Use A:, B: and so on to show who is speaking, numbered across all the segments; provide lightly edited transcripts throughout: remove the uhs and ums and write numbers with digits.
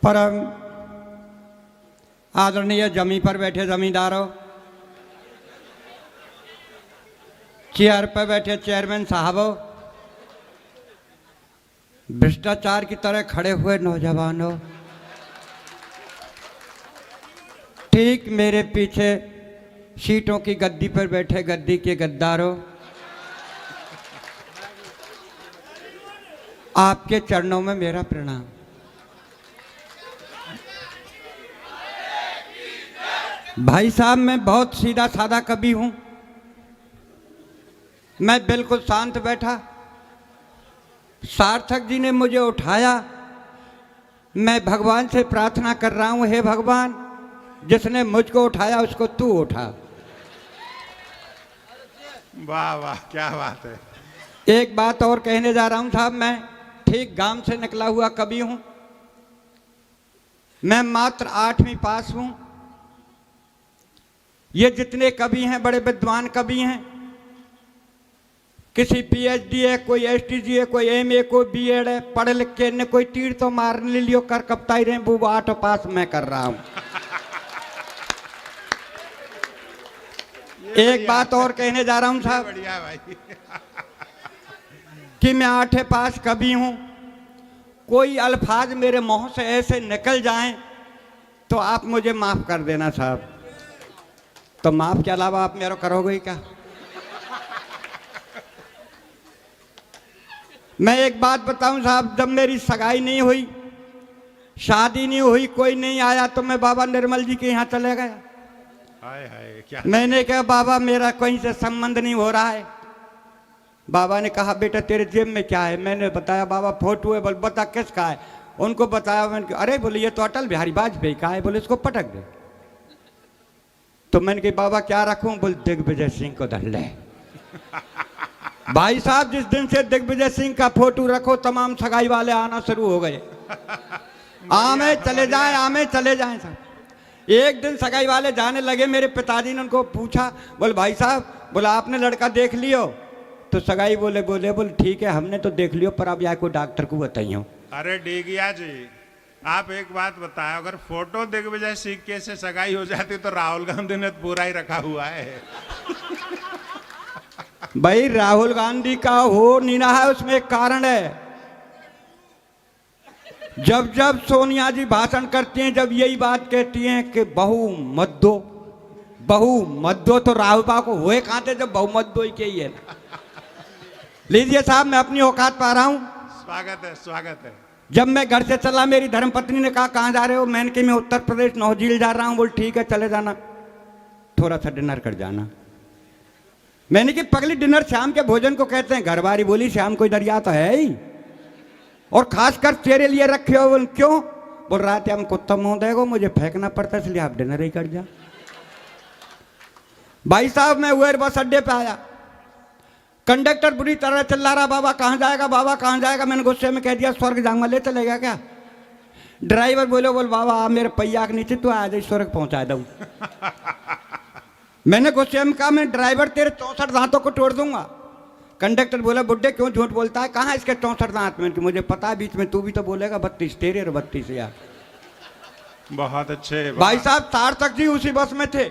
A: परम आदरणीय जमी पर बैठे जमींदारों, चेयर पर बैठे चेयरमैन साहबों, भ्रष्टाचार की तरह खड़े हुए नौजवानों, ठीक मेरे पीछे सीटों की गद्दी पर बैठे गद्दी के गद्दारों, आपके चरणों में मेरा प्रणाम। भाई साहब, मैं बहुत सीधा साधा कवि हूं। मैं बिल्कुल शांत बैठा, सार्थक जी ने मुझे उठाया। मैं भगवान से प्रार्थना कर रहा हूं, हे भगवान, जिसने मुझको उठाया उसको तू उठा।
B: वाह वाह, क्या बात है।
A: एक बात और कहने जा रहा हूं साहब, मैं ठीक गांव से निकला हुआ कवि हूं। मैं मात्र 8वीं पास हूं। ये जितने कवि हैं बड़े विद्वान कवि हैं। किसी पीएचडी है, कोई एसटीजी है, कोई एमए, कोई बीएड है। पढ़ लिख के ने कोई तीर तो मारने लियो कर कपताई रहे, वो 8 पास मैं कर रहा हूं। एक बात और कहने जा रहा हूं साहब,
B: बढ़िया भाई।
A: कि मैं 8 पास कवि हूं। कोई अल्फाज मेरे मुंह से ऐसे निकल जाएं तो आप मुझे माफ कर देना साहब। तो माफ के अलावा आप मेरा करोगे ही क्या? मैं एक बात बताऊं साहब, जब मेरी सगाई नहीं हुई, शादी नहीं हुई, कोई नहीं आया, तो मैं बाबा निर्मल जी के यहाँ चले गया।
B: हाय हाय, क्या।
A: मैंने कहा बाबा मेरा कहीं से संबंध नहीं हो रहा है। बाबा ने कहा बेटा तेरे जेब में क्या है? मैंने बताया बाबा फोटो है। बोल बता किसका है? उनको बताया। मैंने कहा अरे बोले ये तो अटल बिहारी वाजपेयी का है। बोले इसको पटक दे। तो मैंने कहा बाबा क्या रखूं? बोल दिग्विजय सिंह को धर ले। भाई साहब, जिस दिन से दिग्विजय सिंह का फोटो रखो, तमाम सगाई वाले आना शुरू हो गए। आमे चले जाएं, आमे चले जाएं साहब। एक दिन सगाई वाले जाने लगे, मेरे पिताजी ने उनको पूछा, बोले भाई साहब, बोला आपने लड़का देख लियो? तो सगाई बोले ठीक है हमने तो देख लियो, पर अब यहाँ को डॉक्टर को बताइयो।
B: अरे डेगिया जी, आप एक बात बताएं, अगर फोटो दिग्विजय सिंह के से सगाई हो जाती तो राहुल गांधी ने पूरा ही रखा हुआ है।
A: भाई राहुल गांधी का हो नहीं रहा है, उसमें एक कारण है। जब जब सोनिया जी भाषण करती हैं, जब यही बात कहती हैं कि बहु मत दो, तो राहुल बाबा को हुए कहां थे जब बहु मत दो ही के ही है। लीजिए साहब, मैं अपनी औकात पा रहा हूं।
B: स्वागत है, स्वागत है।
A: जब मैं घर से चला, मेरी धर्मपत्नी ने कहा कहां जा रहे हो? मैंने कहा मैं उत्तर प्रदेश नौझील जा रहा हूं। बोल ठीक है चले जाना, थोड़ा सा डिनर कर जाना। मैंने कि पगली डिनर शाम के भोजन को कहते हैं। घरवारी बोली शाम को इधर या तो है ही, और खासकर तेरे लिए रखे हो। बोल क्यों? बोल रहा थे हम कुत्ता मुंह देगो, मुझे फेंकना पड़ता, इसलिए आप डिनर ही कर जा। भाई साहब, मैं उएर बस अड्डे पे आया। कंडक्टर बुरी तरह चिल्ला रहा, बाबा कहां जाएगा, बाबा कहां जाएगा? मैंने गुस्से में कह दिया स्वर्ग जाऊंगा। ले चलेगा क्या? ड्राइवर बोले बोल बाबा आप मेरे पहिया के नीचे तो आ जाए, स्वर्ग पहुंचा दूं। मैंने गुस्से में कहा मैं ड्राइवर तेरे 64 दांतों को तोड़ दूंगा। कंडक्टर बोला बुड्ढे क्यों झूठ बोलता है, कहाँ इसके 64 दांत? में मुझे पता है, बीच में तू भी तो बोलेगा 32 तेरे और 32 यार।
B: बहुत अच्छे
A: भाई साहब, सार्थक जी उसी बस में थे,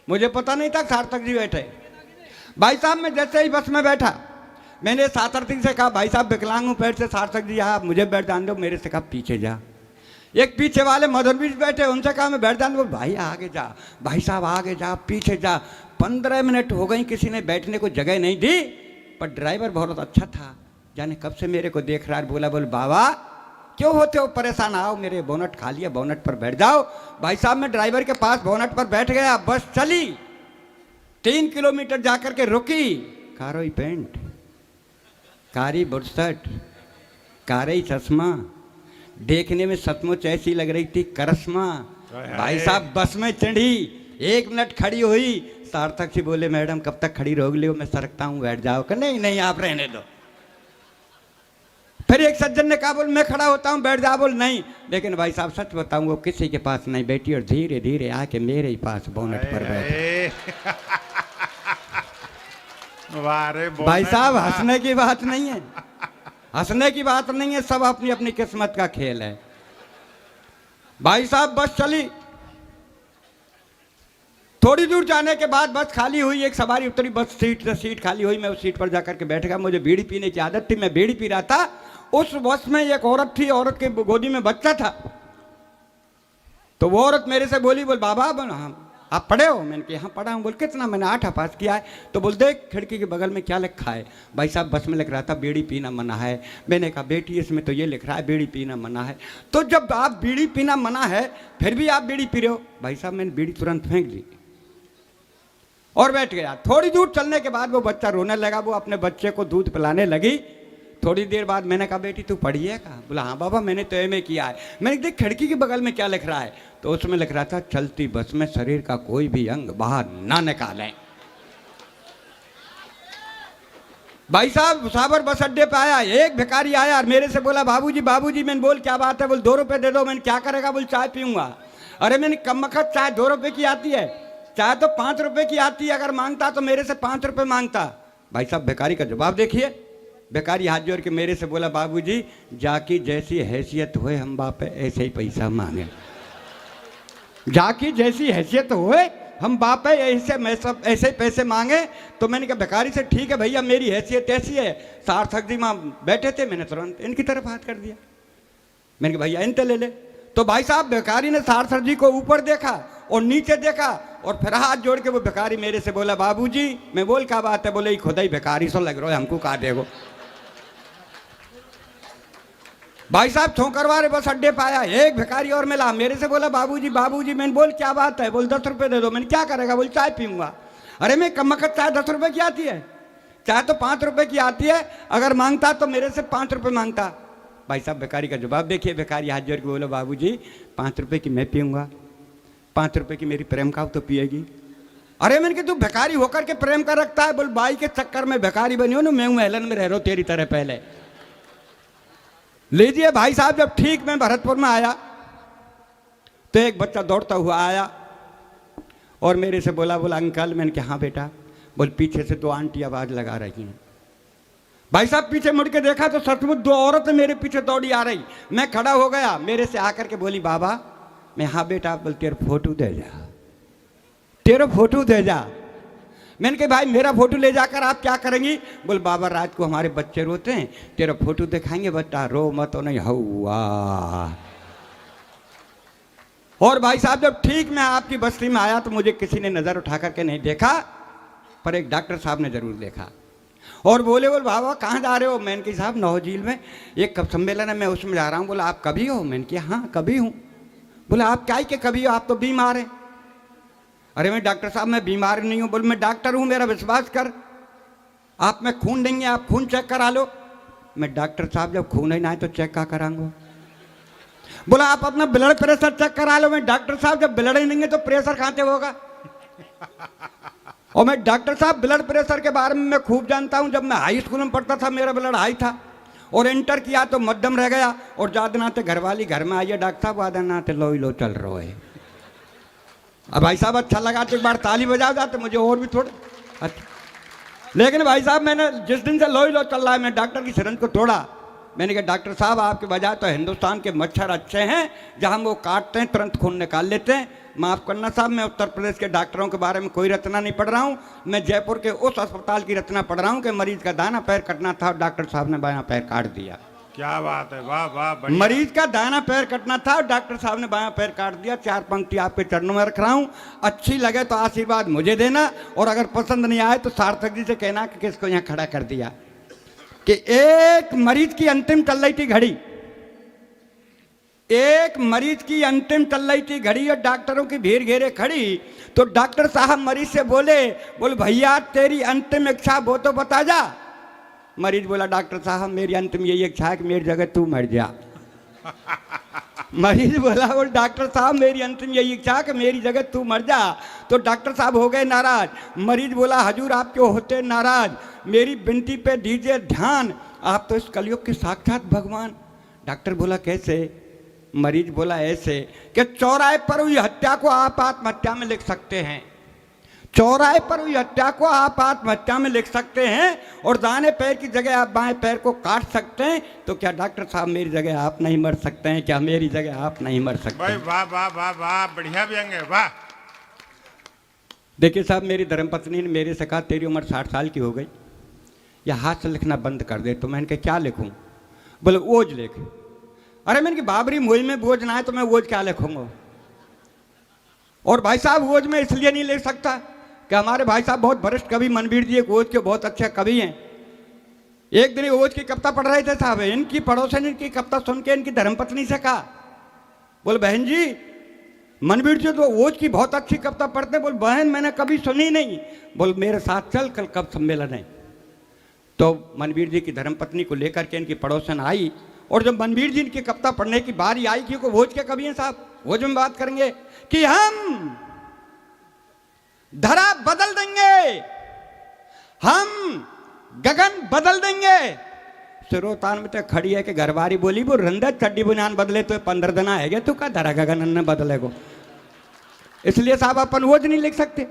A: मुझे पता नहीं था सार्थक जी बैठे। भाई साहब, मैं जैसे ही बस में बैठा, मैंने सार्थक जी से कहा भाई साहब विकलांग हूं पैर से। सार्थक जी आप मुझे बैठ जान दो। मेरे से कहा पीछे जा। एक पीछे वाले मदर बीच बैठे, उनसे कहा मैं बैठ जान दो। भाई आगे जा, भाई साहब आगे जा, पीछे जा। 15 मिनट हो गई, किसी ने बैठने को जगह नहीं दी। पर ड्राइवर बहुत अच्छा था, जाने कब से मेरे को देख रहा है। बोला बोल बाबा क्यों होते हो परेशान? आओ मेरे बोनट खा लिया, बोनट पर बैठ जाओ। भाई साहब, मैं ड्राइवर के पास बोनट पर बैठ गया। बस चली, 3 किलोमीटर जाकर के रुकी। कारोई पेंट, कारी बुरसट, कारी चश्मा, देखने में सचमुच ऐसी लग रही थी करश्मा। भाई साहब, बस में चढ़ी, 1 मिनट खड़ी हुई। सार्थक जी बोले मैडम कब तक खड़ी रहोगे? मैं सरकता हूँ, बैठ जाओ। कि नहीं नहीं आप रहने दो। फिर एक सज्जन ने कहा बोल मैं खड़ा होता हूँ, बैठ जा। बोल नहीं, लेकिन भाई साहब सच बताऊं वो किसी के पास नहीं बैठी, और धीरे धीरे आके मेरे ही पास बोनट पर बैठी। भाई साहब, हंसने की बात नहीं है, हंसने की बात नहीं है, सब अपनी अपनी किस्मत का खेल है। भाई साहब बस चली, थोड़ी दूर जाने के बाद बस खाली हुई, एक सवारी उतरी, बस सीट खाली हुई, मैं उस सीट पर जाकर के बैठ गया। मुझे बीड़ी पीने की आदत थी, मैं बीड़ी पी रहा था। उस बस में एक औरत थी, औरत के गोदी में बच्चा था। तो वो औरत मेरे से बोली, बोल बाबा बोल हाँ आप पढ़े हो? मैंने कहा हाँ पढ़ा हूँ। बोल कितना? मैंने 8 पास किया है। तो बोल देख खिड़की के बगल में क्या लिखा है? भाई साहब बस में लिख रहा था बीड़ी पीना मना है। मैंने कहा बेटी इसमें तो ये लिख रहा है बीड़ी पीना मना है। तो जब आप बीड़ी पीना मना है फिर भी आप बीड़ी पी रहे हो? भाई साहब मैंने बीड़ी तुरंत फेंक दी और बैठ गया। थोड़ी दूर चलने के बाद वो बच्चा रोने लगा, वो अपने बच्चे को दूध पिलाने लगी। थोड़ी देर बाद मैंने कहा बेटी तू पढ़ी है? कहा। बोला हाँ बाबा मैंने तो एमए किया है। मैंने देख खिड़की के बगल में क्या लिख रहा है? तो उसमें लिख रहा था चलती बस में शरीर का कोई भी अंग बाहर ना निकालें। भाई साहब मुसाफिर बस अड्डे पे आया, एक भिखारी आया और मेरे से बोला बाबूजी बाबूजी। मैंने बोल क्या बात है? बोल 2 रुपए दे दो। मैंने क्या करेगा? बोल चाय पीऊंगा। अरे मैंने कम वक्त चाय 2 रुपए की आती है, चाय तो 5 रुपए की आती है। अगर मांगता तो मेरे से 5 रुपए मांगता। भाई साहब भिखारी का जवाब देखिए। भिखारी हाथ जोड़ के मेरे से बोला बाबूजी जाकी जैसी हैसियत होए हम बाप ऐसे ही पैसा मांगे। जाकी जैसी हैसियत होए हम बाप है ऐसे मैं सब ऐसे ही पैसे मांगे। तो मैंने कहा भिखारी से ठीक है भैया मेरी हैसियत ऐसी है। सार्थक जी वहाँ बैठे थे, मैंने तुरंत इनकी तरफ हाथ कर दिया। मैंने कहा भैया इनते ले ले। तो भाई साहब भिखारी ने सार्थक जी को ऊपर देखा और नीचे देखा और फिर हाथ जोड़ के वो भिखारी मेरे से बोला बाबूजी। मैं बोल क्या बात है? बोले खुदा ही भिखारी सो लग रहा है हमको कहा देगो। भाई साहब छोकरवारे बस अड्डे पाया, एक भिखारी और मिला, मेरे से बोला बाबूजी बाबूजी। मैंने बोल क्या बात है? बोल 10 रुपए दे दो। मैंने क्या करेगा? बोल चाय पीऊंगा। अरे मैं कम वक्त चाय 10 रुपए की आती है, चाय तो 5 रुपए की आती है। अगर मांगता तो मेरे से 5 रुपए मांगता। भाई साहब भिखारी का जवाब देखिए। भिखारी हाथ जोड़ के बोला बाबूजी 5 रुपए की मैं पीऊंगा, 5 रुपए की मेरी प्रेम का तो पिएगी। अरे मैंने कि तू भिखारी होकर के प्रेम का रखता है? बोल बाई के चक्कर में भिखारी बनी हो ना, मैं महलन में रह रहा हूं तेरी तरह पहले। लीजिए भाई साहब जब ठीक मैं भरतपुर में आया तो एक बच्चा दौड़ता हुआ आया और मेरे से बोला अंकल। मैंने कहा हाँ बेटा। बोल पीछे से 2 आंटी आवाज लगा रही हैं। भाई साहब पीछे मुड़ के देखा तो सचमुच 2 औरतें मेरे पीछे दौड़ी आ रही। मैं खड़ा हो गया, मेरे से आकर के बोली बाबा। मैं हाँ बेटा। बोल तेरा फोटो दे जा, तेरा फोटो दे जा। मैंने कहा भाई मेरा फोटो ले जाकर आप क्या करेंगी? बोल बाबा रात को हमारे बच्चे रोते हैं, तेरा फोटो दिखाएंगे, बच्चा रो मत तो नहीं हुआ। और भाई साहब जब ठीक मैं आपकी बस्ती में आया तो मुझे किसी ने नजर उठा करके नहीं देखा, पर एक डॉक्टर साहब ने जरूर देखा और बोले बोल बाबा कहाँ जा रहे हो? मैंने कहा साहब नौ झील में एक कब सम्मेलन है, मैं उसमें जा रहा हूँ। बोला आप कभी हो? मैंने कहा हाँ कभी हूँ। बोला आप क्या के कभी हो? आप तो बीमार हैं। अरे मैं डॉक्टर साहब मैं बीमार नहीं हूँ। बोले मैं डॉक्टर हूँ, मेरा विश्वास कर। आप में खून देंगे, आप खून चेक करा लो। मैं डॉक्टर साहब जब खून ही ना है तो चेक क्या कराऊंगा? बोला आप अपना ब्लड प्रेशर चेक करा लो। मैं डॉक्टर साहब जब ब्लड ही नहीं है तो प्रेशर कहाँ से होगा? और मैं डॉक्टर साहब ब्लड प्रेशर के बारे में मैं खूब जानता हूँ। जब मैं हाई स्कूल में पढ़ता था मेरा ब्लड हाई था और इंटर किया तो मध्यम रह गया। और ज्यादा नाते घरवाली घर में आई है डॉक्टर साहब, आधा नाते लो चल रहा है। अब भाई साहब अच्छा लगा तो एक बार ताली बजा जाते मुझे और भी थोड़े अच्छा। लेकिन भाई साहब मैंने जिस दिन से लो चल रहा है मैं डॉक्टर की सिरंज को तोड़ा। मैंने कहा डॉक्टर साहब आपके बजाय तो हिंदुस्तान के मच्छर अच्छे हैं, जहां वो काटते हैं तुरंत खून निकाल लेते हैं। माफ़ करना साहब मैं उत्तर प्रदेश के डॉक्टरों के बारे में कोई रचना नहीं पढ़ रहा हूँ। मैं जयपुर के उस अस्पताल की रचना पढ़ रहा हूँ कि मरीज का दाना पैर कटना था और डॉक्टर साहब ने बायां पैर काट दिया।
B: क्या बात है, वाह वाह।
A: मरीज का दाना पैर कटना था और डॉक्टर साहब ने बायां पैर काट दिया। 4 पंक्ति आपके चरणों में रख रहा हूं, अच्छी लगे तो आशीर्वाद मुझे देना और अगर पसंद नहीं आए तो सार्थक जी से कहना कि किसको यहां खड़ा कर दिया। कि एक मरीज की अंतिम चल रही थी घड़ी, एक मरीज की अंतिम चल रही थी घड़ी और डॉक्टरों की भीड़ घेरे खड़ी। तो डॉक्टर साहब मरीज से बोले भैया तेरी अंतिम इच्छा वो तो बता जा। मरीज बोला डॉक्टर साहब मेरी अंतिम यही इच्छा है कि मेरी जगह तू मर जा। मरीज बोला बोल डॉक्टर साहब मेरी अंतिम यही इच्छा है कि मेरी जगह तू मर जा। तो डॉक्टर साहब हो गए नाराज। मरीज बोला हजूर आप क्यों होते नाराज, मेरी विनती पे दीजिए ध्यान, आप तो इस कलयुग के साक्षात भगवान। डॉक्टर बोला कैसे? मरीज बोला ऐसे कि चौराहे पर हुई हत्या को आप आत्महत्या में लिख सकते हैं, चौराहे पर हुई हत्या को आप आत्महत्या में लिख सकते हैं और दाहिने पैर की जगह आप बाएं पैर को काट सकते हैं, तो क्या डॉक्टर साहब मेरी जगह आप नहीं मर सकते हैं? क्या मेरी जगह आप नहीं मर सकते?
B: भाई वाह वाह वाह वाह, बढ़िया व्यंग है, वाह।
A: देखिए साहब, मेरी धर्मपत्नी ने मेरे से कहा तेरी उम्र 60 साल की हो गई, या हाथ से लिखना बंद कर दे। तो मैंने कहा क्या लिखूं? बोले ओज लिख। अरे मैंने कहा बाबरी मुझ में बोझ ना है तो मैं ओज क्या लिखूंगा? और भाई साहब ओज में इसलिए नहीं लिख सकता कि हमारे भाई साहब बहुत वरिष्ठ कवि मनवीर जी एक ओज के बहुत अच्छे कवि हैं। एक दिन ओज की कविता पढ़ रहे थे साहब, इनकी पड़ोसन इनकी कविता सुन के इनकी धर्मपत्नी से कहा, बोले बहन जी मनवीर जी तो ओज की बहुत अच्छी कविता पढ़ते। बोल बहन मैंने कभी सुनी नहीं। बोल मेरे साथ चल, कल कब सम्मेलन है। तो मनवीर जी की धर्मपत्नी को लेकर के इनकी पड़ोसन आई, और जब मनवीर जी की कविता पढ़ने की बारी आई, क्योंकि भोज के कवि हैं साहब, भोज में बात करेंगे कि हम धरा बदल देंगे, हम गगन बदल देंगे। सिरोतान में तो खड़ी है कि घरवारी बोली वो रंदर चड्डी बुनियान बदले तो 15 दिन आएगा, तू का धरा गगन न बदलेगो। इसलिए साहब अपन वो नहीं लिख सकते।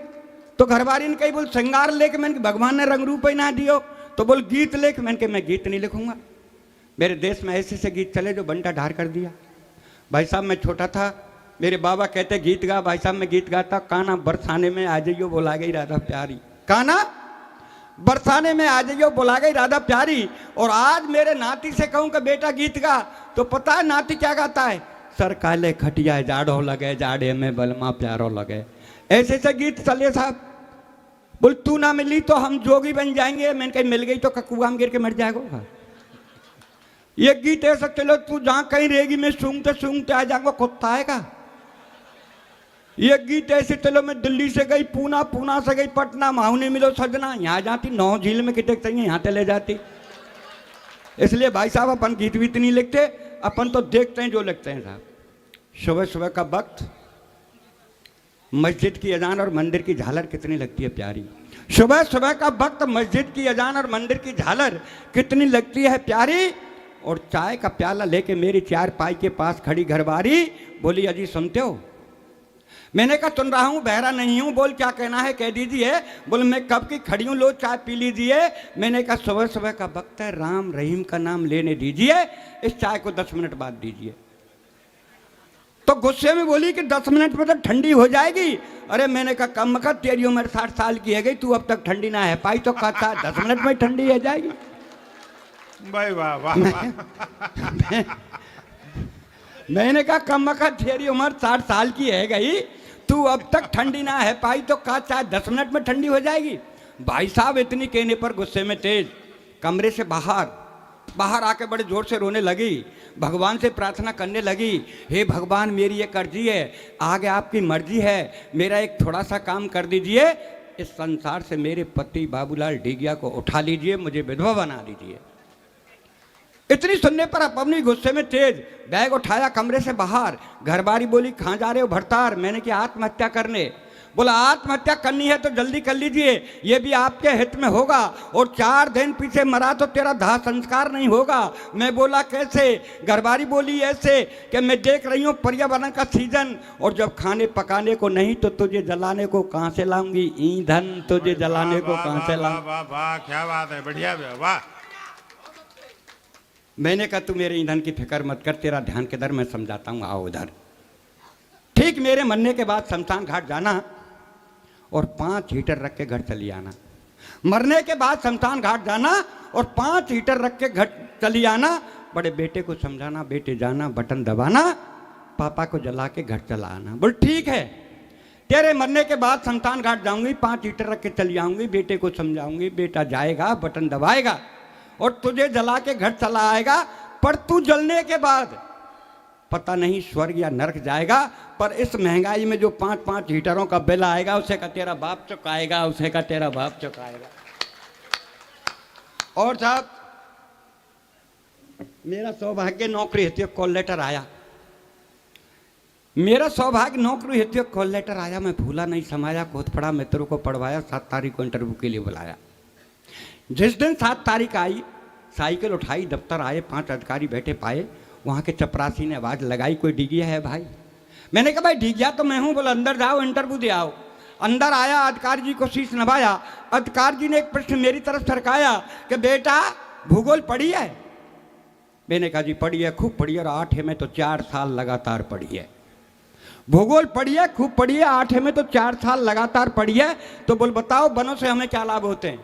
A: तो घरवारी ने कही बोल श्रृंगार लेके, मैंने भगवान ने रंग रूप ही ना दियो, तो बोल गीत लेके, मैंने कहा मैं गीत नहीं लिखूंगा। मेरे देश में ऐसे से गीत चले जो बंटा ढार कर दिया। भाई साहब मैं छोटा था, मेरे बाबा कहते गीत गा। भाई साहब मैं गीत गाता, काना बरसाने में आ जाइयो बोला गई राधा प्यारी, काना बरसाने में आ जाइयो बोला गई राधा प्यारी। और आज मेरे नाती से कहूं कि बेटा गीत गा, तो पता है नाती क्या गाता है? सर काले खटिया जाड़ो लगे, जाड़े में बलमा प्यारो लगे। ऐसे से गीत चले साहब। बोल तू ना मिली तो हम जोगी बन जाएंगे। मैंने कही मिल गई तो ककुआ में गिर के मर जाएगा। ये गीत ऐसा चलो, तू जहां कहीं रहेगी मैं सूंघते सूंघते आ जाऊंगा, कुत्ता आएगा। ये गीत ऐसे चलो, मैं दिल्ली से गई पूना, पूना से गई पटना, माहू नहीं मिलो सजना, यहाँ जाती 9 झील में कितने चाहिए यहाँ चले जाती। इसलिए भाई साहब अपन गीत वीत नहीं लिखते, अपन तो देखते हैं जो लिखते हैं साहब। सुबह सुबह का वक्त मस्जिद की अजान और मंदिर की झालर कितनी लगती है प्यारी। सुबह सुबह का वक्त मस्जिद की अजान और मंदिर की झालर कितनी लगती है प्यारी। और चाय का प्याला लेके मेरी चारपाई के पास खड़ी घरवारी बोली अजी सुनते हो? मैंने कहा सुन रहा हूँ, बहरा नहीं हूँ, बोल क्या कहना है कह दीजिए। बोल मैं कब की खड़ी हूँ, लो चाय पी लीजिए। मैंने कहा सुबह सुबह का वक्त है, राम रहीम का नाम लेने दीजिए, इस चाय को 10 मिनट बाद दीजिए। तो गुस्से में बोली कि 10 मिनट में तो ठंडी हो जाएगी। अरे मैंने कहा कम मत, तेरी उम्र 60 साल की है गई, तू अब तक ठंडी ना है पाई तो कहता 10 मिनट में ठंडी हो जाएगी।
B: भाई वाह वाह।
A: मैंने कहा कम मत, तेरी उम्र 60 साल की है गई, तू अब तक ठंडी ना है पाई तो कहता 10 मिनट में ठंडी हो जाएगी। भाई साहब इतनी कहने पर गुस्से में तेज कमरे से बाहर आके बड़े जोर से रोने लगी, भगवान से प्रार्थना करने लगी, हे भगवान मेरी एक अर्जी है, आगे आपकी मर्जी है, मेरा एक थोड़ा सा काम कर दीजिए, इस संसार से मेरे पति बाबूलाल ढीगिया को उठा लीजिए, मुझे विधवा बना दीजिए। इतनी सुनने पर अपनी गुस्से में तेज बैग उठाया कमरे से बाहर। घरबारी बोली कहाँ जा रहे हो भरतार? मैंने कहा आत्महत्या करने। बोला आत्महत्या करनी है तो जल्दी कर लीजिए, ये भी आपके हित में होगा, और 4 दिन पीछे मरा तो तेरा दाह संस्कार नहीं होगा। मैं बोला कैसे? घरबारी बोली ऐसे कि मैं देख रही हूँ पर्यावरण का सीजन, और जब खाने पकाने को नहीं तो तुझे जलाने को कहाँ से लाऊंगी, ईंधन तुझे जलाने को कहाँ से लाऊंगी।
B: वाह वाह क्या बात है, बढ़िया वाह।
A: मैंने कहा तू मेरे ईंधन की फिक्र मत कर, तेरा ध्यान किधर मैं समझाता हूँ, आओ उधर। ठीक मेरे मरने के बाद शमशान घाट जाना और 5 हीटर रख के घर चली आना। मरने के बाद शमशान घाट जाना और 5 हीटर रख के घर चली आना। बड़े बेटे को समझाना, बेटे जाना बटन दबाना, पापा को जला के घर चला आना। बोल ठीक है, तेरे मरने के बाद शमशान घाट जाऊंगी, 5 हीटर रख के चली आऊंगी, बेटे को समझाऊंगी, बेटा जाएगा बटन दबाएगा और तुझे जला के घर चला आएगा। पर तू जलने के बाद पता नहीं स्वर्ग या नरक जाएगा, पर इस महंगाई में जो 5-5 हीटरों का बिल आएगा उसे का तेरा बाप चुकाएगा, उसे का तेरा बाप चुकाएगा। और साहब मेरा सौभाग्य नौकरी हेतु कॉल लेटर आया, मेरा सौभाग्य नौकरी हेतु कॉल लेटर आया। मैं भूला नहीं समाया, कूद पड़ा, मित्रों को पढ़वाया, 7 तारीख को इंटरव्यू के लिए बुलाया। जिस दिन 7 तारीख आई, साइकिल उठाई, दफ्तर आए, 5 अधिकारी बैठे पाए। वहाँ के चपरासी ने आवाज़ लगाई कोई डिगिया है भाई? मैंने कहा भाई डिगिया तो मैं हूँ। बोला अंदर जाओ इंटरव्यू दे आओ। अंदर आया, अधिकारी जी को शीश नभाया। अधिकारी जी ने एक प्रश्न मेरी तरफ सरकाया कि बेटा भूगोल पढ़ी है? मैंने कहा जी पढ़ी है, खूब पढ़ी है, और 8 में तो 4 साल लगातार पढ़ी है। भूगोल पढ़ी है, खूब पढ़ी है, 8 में तो 4 साल लगातार पढ़ी है। तो बोल बताओ वनों से हमें क्या लाभ होते हैं?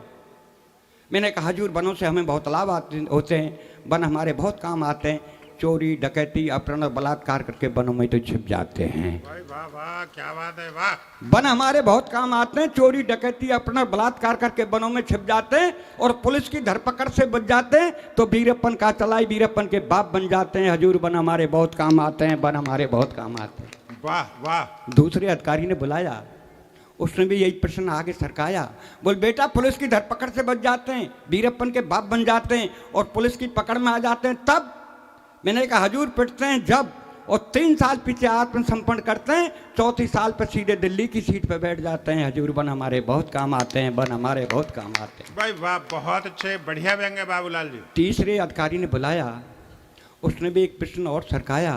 A: मैंने कहा हजूर वनों से हमें बहुत लाभ होते हैं, वन हमारे बहुत काम आते हैं। चोरी डकैती अपहरण और बलात्कार करके वनों में तो छिप जाते हैं।
B: भाई वाह वाह, क्या बात है, वाह।
A: वन हमारे बहुत काम आते हैं, चोरी डकैती अपहरण और बलात्कार करके वनों में छिप जाते हैं और पुलिस की धरपकड़ से बच जाते हैं। तो वीरप्पन का चलाई वीरप्पन के बाप बन जाते हैं। हजूर वन हमारे बहुत काम आते हैं, वन हमारे बहुत काम आते हैं।
B: वाह वाह।
A: दूसरे अधिकारी ने बुलाया, उसने भी यही प्रश्न आगे सरकाया। बोल बेटा पुलिस की धरपकड़ से बच जाते हैं, वीरप्पन के बाप बन जाते हैं और पुलिस की पकड़ में आ जाते हैं तब? मैंने कहा हजूर पिटते हैं जब, और 3 साल पीछे आत्मसमर्पण करते हैं, 4थी साल पर सीधे दिल्ली की सीट पर बैठ जाते हैं। हजूर वन हमारे बहुत काम आते हैं, वन हमारे बहुत काम आते हैं।
B: भाई वाह, बहुत अच्छे, बढ़िया व्यंग है बाबूलाल जी।
A: तीसरे अधिकारी ने बुलाया, उसने भी एक प्रश्न और सरकाया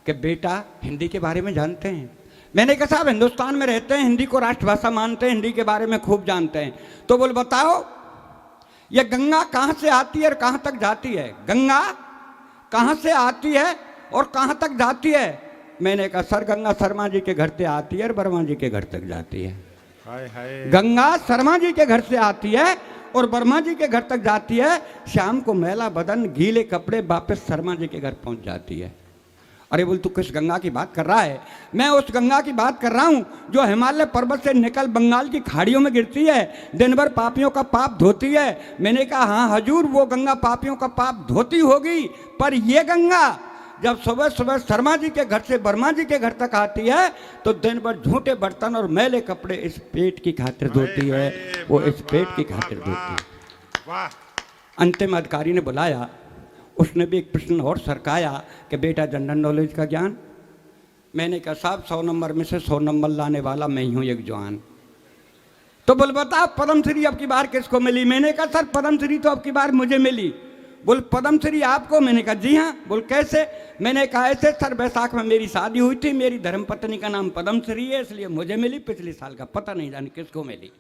A: कि बेटा हिंदी के बारे में जानते हैं? मैंने कहा साहब हिंदुस्तान में रहते हैं, हिंदी को राष्ट्रभाषा मानते हैं, हिंदी के बारे में खूब जानते हैं। तो बोल बताओ ये गंगा कहाँ से आती है और कहाँ तक जाती है? गंगा कहाँ से आती है और कहाँ तक जाती है? मैंने कहा सर गंगा शर्मा जी के घर से आती है और वर्मा जी के घर तक जाती है।
B: हाय हाय।
A: गंगा शर्मा जी के घर से आती है और वर्मा जी के घर तक जाती है। शाम को मैला बदन गीले कपड़े वापस शर्मा जी के घर पहुंच जाती है। अरे बोल तू किस गंगा की बात कर रहा है? मैं उस गंगा की बात कर रहा हूँ जो हिमालय पर्वत से निकल बंगाल की खाड़ियों में गिरती है, दिन भर पापियों का पाप धोती है। मैंने कहा हाँ हजूर वो गंगा पापियों का पाप धोती होगी, पर ये गंगा जब सुबह सुबह शर्मा जी के घर से वर्मा जी के घर तक आती है तो दिन भर झूठे बर्तन और मैले कपड़े इस पेट की खातिर धोती है, वो इस पेट की खातिर धोती है।
B: वाह।
A: अंतिम अधिकारी ने बुलाया, उसने भी एक प्रश्न और सरकाया कि बेटा जनरल नॉलेज का ज्ञान? मैंने कहा साहब 100 नंबर में से 100 नंबर लाने वाला मैं ही हूँ एक जवान। तो बोल बताओ पद्मश्री अब की बार किसको मिली? मैंने कहा सर पद्मश्री तो अब की बार मुझे मिली। बोल पद्मश्री आपको? मैंने कहा जी हाँ। बोल कैसे? मैंने कहा ऐसे सर बैसाख में मेरी शादी हुई थी, मेरी धर्मपत्नी का नाम पद्मश्री है इसलिए मुझे मिली, पिछले साल का पता नहीं जाने किसको मिली।